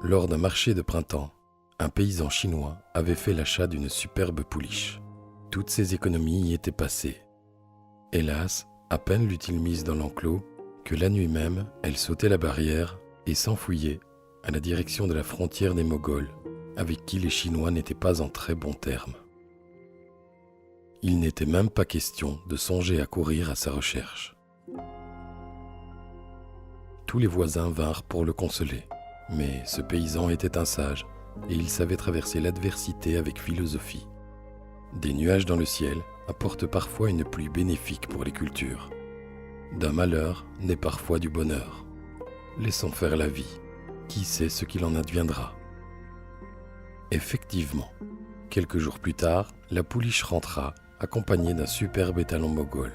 Lors d'un marché de printemps, un paysan chinois avait fait l'achat d'une superbe pouliche. Toutes ses économies y étaient passées. Hélas, à peine l'eut-il mise dans l'enclos que la nuit même, elle sautait la barrière et s'enfuyait à la direction de la frontière des Mongols, avec qui les Chinois n'étaient pas en très bons termes. Il n'était même pas question de songer à courir à sa recherche. Tous les voisins vinrent pour le consoler, mais ce paysan était un sage et il savait traverser l'adversité avec philosophie. Des nuages dans le ciel apportent parfois une pluie bénéfique pour les cultures. D'un malheur naît parfois du bonheur. Laissons faire la vie. Qui sait ce qu'il en adviendra? Effectivement, quelques jours plus tard, la pouliche rentra, accompagnée d'un superbe étalon moghol.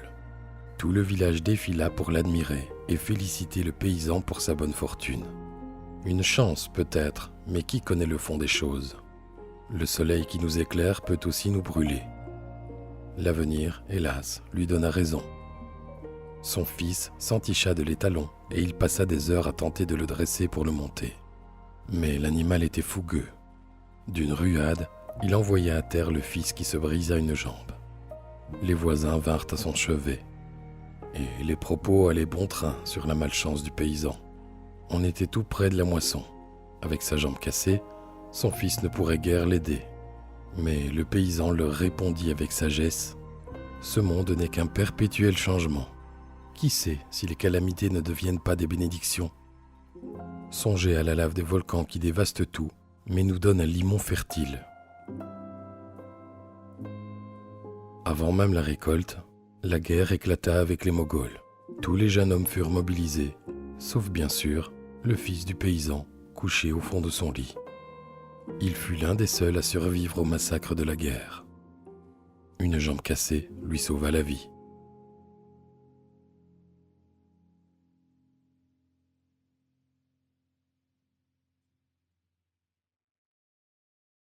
Tout le village défila pour l'admirer et féliciter le paysan pour sa bonne fortune. Une chance peut-être, mais qui connaît le fond des choses? Le soleil qui nous éclaire peut aussi nous brûler. L'avenir, hélas, lui donna raison. Son fils s'enticha de l'étalon et il passa des heures à tenter de le dresser pour le monter. Mais l'animal était fougueux. D'une ruade, il envoya à terre le fils qui se brisa une jambe. Les voisins vinrent à son chevet. Et les propos allaient bon train sur la malchance du paysan. On était tout près de la moisson. Avec sa jambe cassée, son fils ne pourrait guère l'aider. Mais le paysan leur répondit avec sagesse : « Ce monde n'est qu'un perpétuel changement. Qui sait si les calamités ne deviennent pas des bénédictions? Songez à la lave des volcans qui dévaste tout, mais nous donne un limon fertile. » Avant même la récolte, la guerre éclata avec les Mongols. Tous les jeunes hommes furent mobilisés, sauf bien sûr le fils du paysan, couché au fond de son lit. Il fut l'un des seuls à survivre au massacre de la guerre. Une jambe cassée lui sauva la vie.